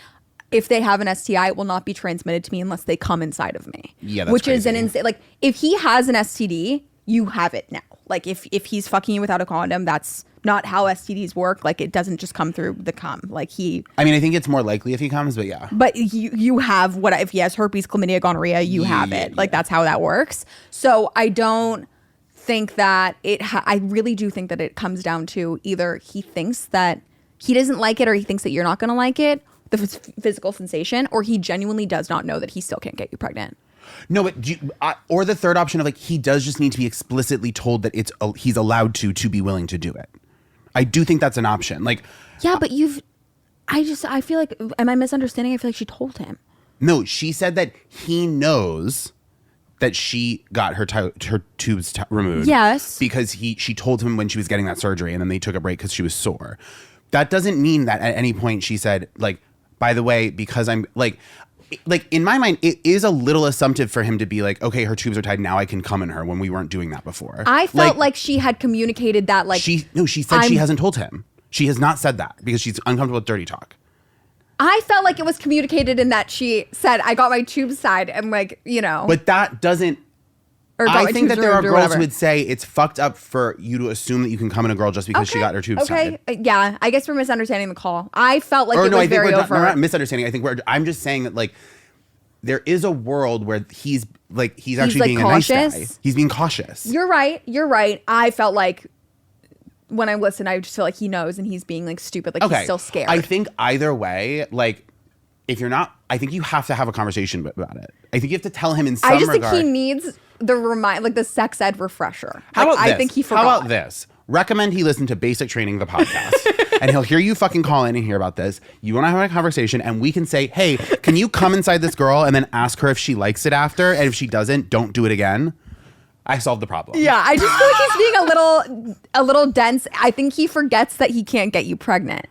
if they have an STI, it will not be transmitted to me unless they come inside of me. Yeah, that's which crazy. is an insane... Like, if he has an STD... you have it now. Like if he's fucking you without a condom, that's not how STDs work. Like it doesn't just come through the cum. Like I mean, I think it's more likely if he comes, but yeah. But you have if he has herpes, chlamydia, gonorrhea, you have it. Like that's how that works. So I don't think that I really do think that it comes down to either he thinks that he doesn't like it or he thinks that you're not going to like it, the physical sensation, or he genuinely does not know that he still can't get you pregnant. No, but or the third option of like he does just need to be explicitly told that he's allowed to be willing to do it. I do think that's an option. Like, yeah, but I feel like, am I misunderstanding? I feel like she told him. No, she said that he knows that she got her tubes removed. Yes, because she told him when she was getting that surgery, and then they took a break because she was sore. That doesn't mean that at any point she said like, by the way, because I'm like in my mind, it is a little assumptive for him to be like, okay, her tubes are tied, now I can come in her, when we weren't doing that before. I felt like she had communicated that. Like she said she hasn't told him. She has not said that because she's uncomfortable with dirty talk. I felt like it was communicated in that she said, I got my tubes tied, and like, you know. But that doesn't. I think that there are girls who would say it's fucked up for you to assume that you can come in a girl just because she got her tubes tied. Yeah, I guess we're misunderstanding the call. I felt like it was very overt. We're not misunderstanding. I think I'm just saying that like there is a world where he's actually like being cautious. A nice guy. He's being cautious. You're right. I felt like when I listened, I just feel like he knows and he's being like stupid. Like he's still scared. I think either way, like if you're not, I think you have to have a conversation about it. I think you have to tell him in some regard. think he needs the sex ed refresher. How about this? I think he forgot. How about this? Recommend he listen to Basic Training, the podcast, and he'll hear you fucking call in and hear about this. You want to have a conversation, and we can say, hey, can you come inside this girl and then ask her if she likes it after, and if she doesn't, don't do it again. I solved the problem. Yeah, I just feel like he's being a little dense. I think he forgets that he can't get you pregnant.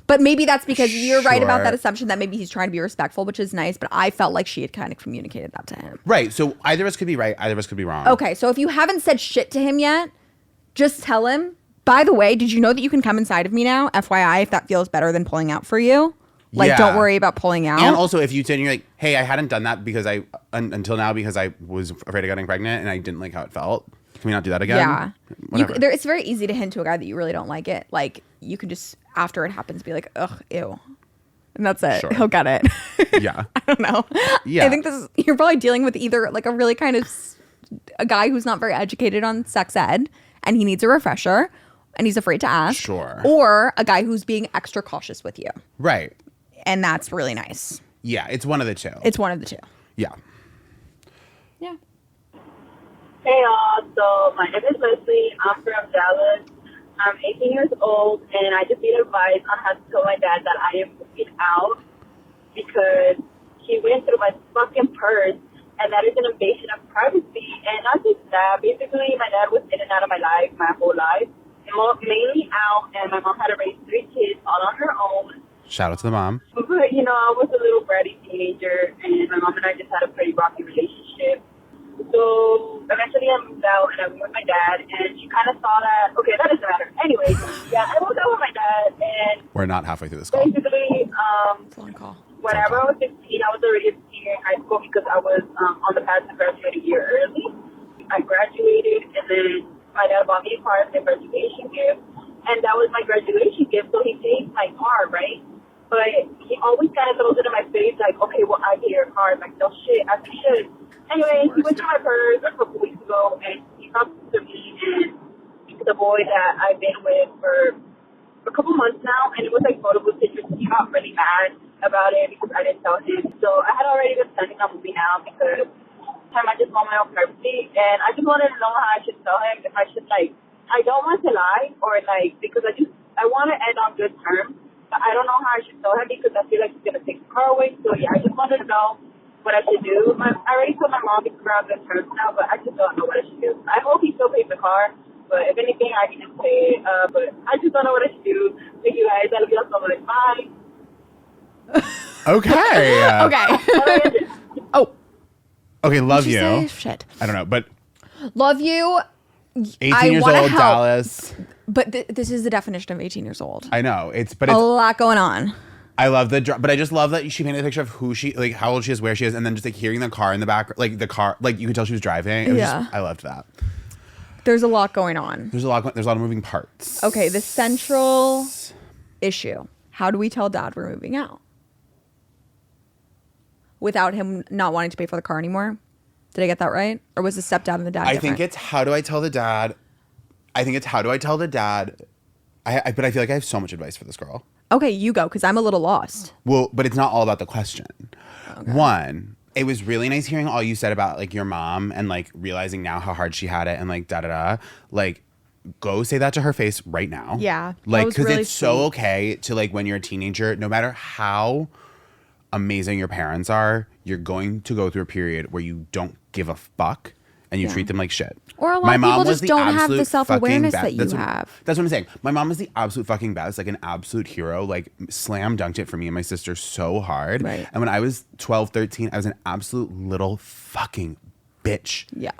But maybe that's because you're right about that assumption that maybe he's trying to be respectful, which is nice. But I felt like she had kind of communicated that to him. Right. So either of us could be right. Either of us could be wrong. Okay. So if you haven't said shit to him yet, just tell him, by the way, did you know that you can come inside of me now? FYI, if that feels better than pulling out for you. Like, don't worry about pulling out. And also, if you said, you're like, hey, I hadn't done that because until now because I was afraid of getting pregnant and I didn't like how it felt. Can we not do that again? Yeah. Whatever. It's very easy to hint to a guy that you really don't like it. Like, you can just, after it happens, be like, ugh, ew. And that's it. Sure. He'll get it. Yeah. I don't know. Yeah. I think you're probably dealing with either like a really kind of a guy who's not very educated on sex ed and he needs a refresher and he's afraid to ask. Sure. Or a guy who's being extra cautious with you. Right. And that's really nice. Yeah. It's one of the two. It's one of the two. Yeah. Yeah. Hey y'all, so my name is Leslie. I'm from Dallas. I'm 18 years old, and I just need advice on how to tell my dad that I am moving out because he went through my fucking purse, and that is an invasion of privacy. And not just that, basically my dad was in and out of my life my whole life, mainly out, and my mom had to raise 3 kids all on her own. Shout out to the mom. But, you know, I was a little bratty teenager, and my mom and I just had a pretty rocky relationship. So eventually I moved out and I went with my dad, and she kind of saw that. Okay, that doesn't matter. Anyway, yeah, I moved out with my dad, and We're not halfway through this call. basically, It's a long call. whenever I was 16, I was already a senior in high school because I was on the path to graduate a year early. I graduated, and then my dad bought me a car as a graduation gift, and that was my graduation gift. So he paid my car, right? But he always kind of throws it in my face, like, okay, well, I get your car. I'm like, no shit, as he should. Anyway, he went to my purse a couple weeks ago, and he talked to me and the boy that I've been with for a couple months now, and it was like photo booth pictures. He got really mad about it because I didn't tell him. So I had already been planning on moving out because I just want my own privacy, and I just wanted to know how I should tell him, if I should, like, I don't want to lie, or, like, because I want to end on good terms, but I don't know how I should tell him because I feel like he's going to take the car away. So, yeah, I just wanted to know what I should do. I already told my mom because we're on good terms now, but I just don't know what I should do. I hope he still pays the car, but if anything, I can just pay it. But I just don't know what I should do. Thank you guys. I love you all so much. Bye. Okay. Okay. Oh, Okay, love did you. say? Shit. I don't know, but Love you. 18 I years wanna old, help. Dallas. But this is the definition of 18 years old. I know. It's A lot going on. I love but I just love that she painted a picture of who she, like, how old she is, where she is, and then just like hearing the car in the back, like the car, like you could tell she was driving. It was Yeah. just, I loved that. There's a lot going on. There's a lot of moving parts. Okay, the central issue. How do we tell dad we're moving out? Without him not wanting to pay for the car anymore? Did I get that right? Or was the stepdad and the dad I think it's how do I tell the dad? I think it's how do I tell the dad? But I feel like I have so much advice for this girl. Okay, you go, because I'm a little lost. Well, but it's not all about the question. Okay. One, it was really nice hearing all you said about like your mom and like realizing now how hard she had it and like da-da-da. Like, go say that to her face right now. Yeah. Like, because really it's so sweet. okay to, like, when you're a teenager, no matter how amazing your parents are, you're going to go through a period where you don't give a fuck and you treat them like shit. Or a lot My of mom people was just the don't have the absolute self-awareness fucking that best. you have. That's what I'm saying. My mom was the absolute fucking best, like an absolute hero, like slam dunked it for me and my sister so hard. Right. And when I was 12, 13, I was an absolute little fucking bitch. Yeah.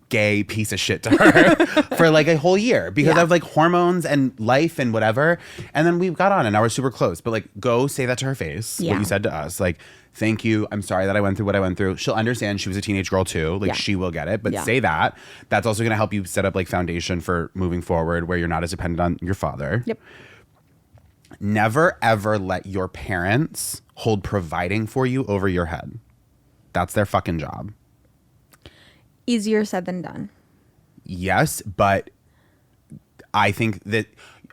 Gay piece of shit to her for like a whole year because Yeah. of like hormones and life and whatever. And then we got on and now we're super close. But like, go say that to her face, Yeah. what you said to us. Like, thank you. I'm sorry that I went through what I went through. She'll understand. She was a teenage girl too. Like, Yeah. she will get it. But Yeah. say that. That's also going to help you set up like foundation for moving forward where you're not as dependent on your father. Yep. Never ever let your parents hold providing for you over your head. That's their fucking job. Easier said than done. Yes, but I think that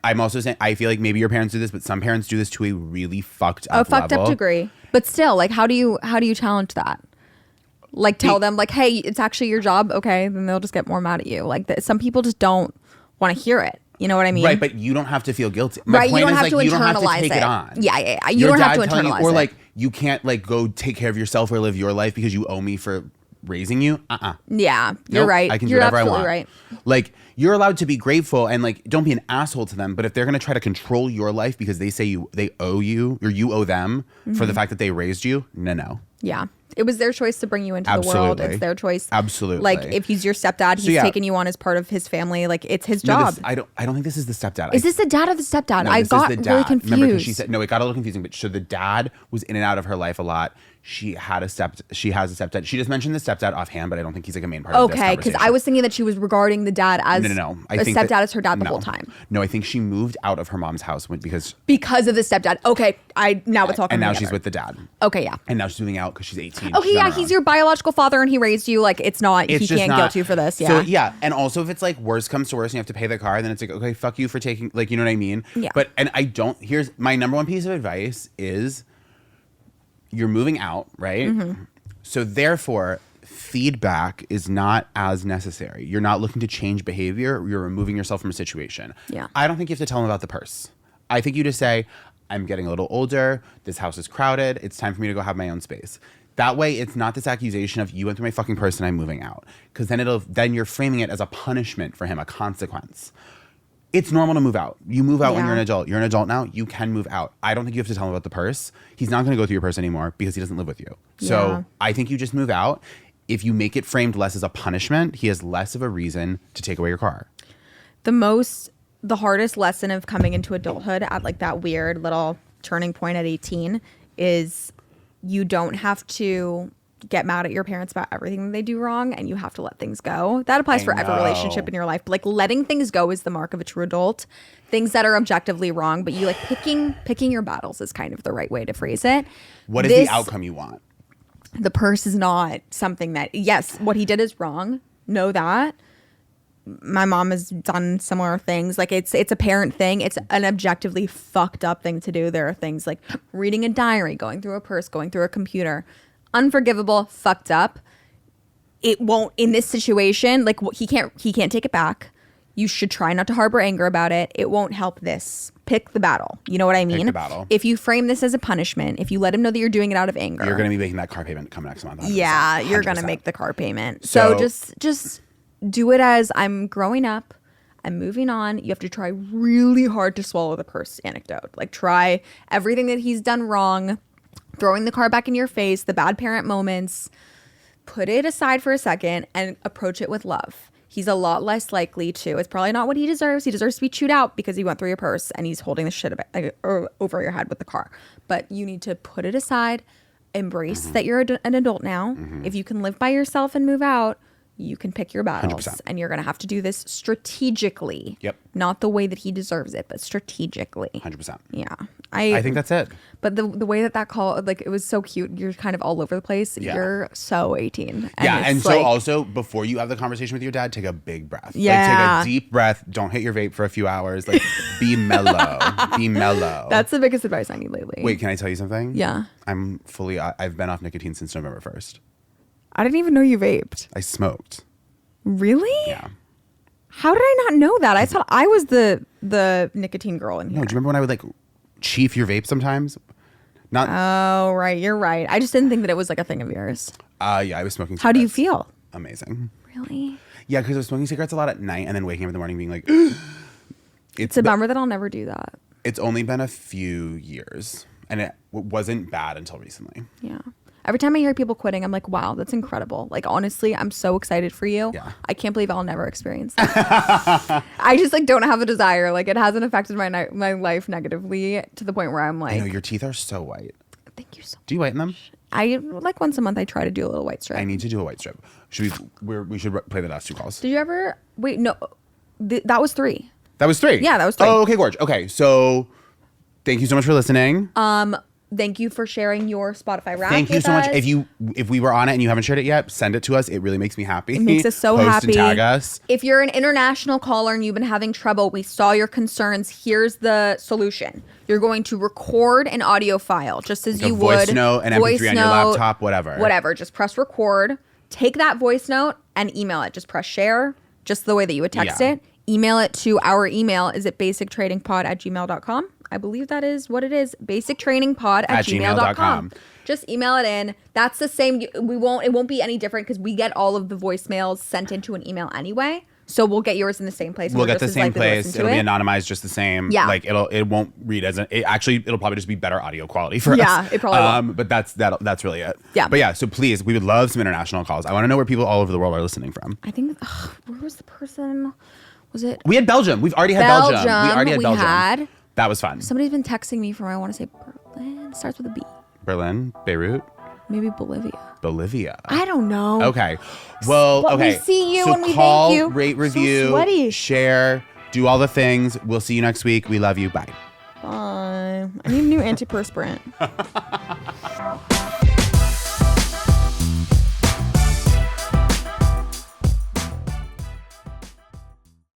I'm also saying I feel like maybe your parents do this, but some parents do this to a really fucked up Fucked up level. degree. But still, like, how do you challenge that? Like, tell them, like, hey, it's actually your job. Okay, then they'll just get more mad at you. Like, some people just don't want to hear it. You know what I mean? Right, but you don't have to feel guilty. My Right, you point don't is, have like, to you don't have to internalize take it. it on. Yeah. You Your don't have dad to telling you- internalize or it. like you can't like go take care of yourself or live your life because you owe me for raising you. Yeah, you're Nope, right. I can do You're whatever I absolutely want. right. Like, you're allowed to be grateful and like don't be an asshole to them. But if they're gonna try to control your life because they say they owe you or you owe them for the fact that they raised you, no. Yeah. It was their choice to bring you into the world. Absolutely. It's their choice. Absolutely. Like, if he's your stepdad, he's yeah. taking you on as part of his family. Like, it's his No, job. I don't think this is the stepdad. Is this the dad or the stepdad? No, I this is got the really dad. confused. Remember, because she said no. It got a little confusing. But so the dad was in and out of her life a lot. She has a stepdad. She just mentioned the stepdad offhand, but I don't think he's like a main part of this Okay, because conversation. I was thinking that she was regarding the dad as No. I a think stepdad that- as her dad the no. whole time No, I think she moved out of her mom's house because of the stepdad. Okay, now it's all coming and now together. she's with the dad. Okay, yeah. And now she's moving out because she's 18. Okay, She's on yeah, her he's own. your biological father and he raised you. Like, it's not, It's he just can't not- guilt you for this. Yeah. So yeah, and also if it's like worst comes to worst and you have to pay the car, then it's like, okay, fuck you for taking, like, you know what I mean? Yeah. But and I don't. Here's my number one piece of advice is you're moving out, right? Mm-hmm. So therefore, feedback is not as necessary. You're not looking to change behavior. You're removing yourself from a situation. Yeah. I don't think you have to tell them about the purse. I think you just say, I'm getting a little older. This house is crowded. It's time for me to go have my own space. That way, it's not this accusation of you went through my fucking purse and I'm moving out. Because then you're framing it as a punishment for him, a consequence. It's normal to move out. You move out when you're an adult. You're an adult now. You can move out. I don't think you have to tell him about the purse. He's not going to go through your purse anymore because he doesn't live with you. So I think you just move out. If you make it framed less as a punishment, he has less of a reason to take away your car. The hardest lesson of coming into adulthood at like that weird little turning point at 18 is you don't have to get mad at your parents about everything that they do wrong, and you have to let things go. That applies for every relationship in your life. But like letting things go is the mark of a true adult. Things that are objectively wrong, but you like picking your battles is kind of the right way to phrase it. What is the outcome you want? The purse is not something that, yes, what he did is wrong. Know that. My mom has done similar things. Like it's a parent thing. It's an objectively fucked up thing to do. There are things like reading a diary, going through a purse, going through a computer. Unforgivable, fucked up. It won't in this situation. Like he can't take it back. You should try not to harbor anger about it. It won't help this. Pick the battle. You know what I mean? Pick the battle. If you frame this as a punishment, if you let him know that you're doing it out of anger, You're going to be making that car payment come next month. 100%. Yeah, you're going to make the car payment. So just do it as I'm growing up. I'm moving on. You have to try really hard to swallow the purse anecdote. Like try everything that he's done wrong. Throwing the car back in your face, the bad parent moments, put it aside for a second and approach it with love. He's a lot less likely to. It's probably not what he deserves. He deserves to be chewed out because he went through your purse and he's holding the shit over your head with the car. But you need to put it aside, embrace that you're an adult now. If you can live by yourself and move out, you can pick your battles. 100%. And you're going to have to do this strategically. Yep. Not the way that he deserves it, but strategically. 100%. Yeah. I think that's it. But the way that call, like, it was so cute. You're kind of all over the place. Yeah. You're so 18. And so also, before you have the conversation with your dad, take a big breath. Yeah. Like, take a deep breath. Don't hit your vape for a few hours. Like, be mellow. Be mellow. That's the biggest advice I need lately. Wait, can I tell you something? Yeah. I've been off nicotine since November 1st. I didn't even know you vaped. I smoked. Really? Yeah. How did I not know that? I thought I was the nicotine girl in here. No, do you remember when I would, like, chief your vape sometimes? Not. Oh, right. You're right. I just didn't think that it was like a thing of yours. Yeah, I was smoking cigarettes. How do you feel? Amazing. Really? Yeah, because I was smoking cigarettes a lot at night and then waking up in the morning being like, It's a bummer that I'll never do that. It's only been a few years and it wasn't bad until recently. Yeah. Every time I hear people quitting, I'm like, wow, that's incredible. Like, honestly, I'm so excited for you. Yeah. I can't believe I'll never experience that. I just like don't have a desire. Like, it hasn't affected my life negatively to the point where I'm like, I know your teeth are so white. thank you so much. Do you whiten them? I like once a month I try to do a little white strip. I need to do a white strip. We should play the last two calls. Did you ever wait? No, that was 3. That was 3. Yeah, that was 3. Oh, okay, gorge. Okay, so thank you so much for listening. Thank you for sharing your Spotify Wrapped. Thank you so much. us. If we were on it and you haven't shared it yet, send it to us. It really makes me happy. It makes us so Post happy. and tag us. If you're an international caller and you've been having trouble, we saw your concerns. Here's the solution. You're going to record an audio file just as you would. Voice note, an MP3 on your laptop, whatever. Whatever. Just press record. Take that voice note and email it. Just press share, just the way that you would text it. Email it to our email. Is it basictrainingpod@gmail.com? I believe that is what it is. basictrainingpod@gmail.com. Just email it in. That's the same. It won't be any different because we get all of the voicemails sent into an email anyway. So we'll get yours in the same place. We'll get the same place. It'll be anonymized, just the same. Yeah. Like it won't read as it'll probably just be better audio quality for us. Yeah, it probably will. But that's really it. Yeah. But yeah, so please, we would love some international calls. I want to know where people all over the world are listening from. I think where was the person? Was it? We had Belgium. We've already had Belgium. We already had Belgium. Had. That was fun. Somebody's been texting me from, I want to say Berlin. Starts with a B. Berlin, Beirut, Maybe Bolivia. Bolivia. I don't know. Okay. Well, But okay. we see you so and we call, thank you. rate, So review, sweaty. share, do all the things. We'll see you next week. We love you. Bye. Bye. I need a new antiperspirant.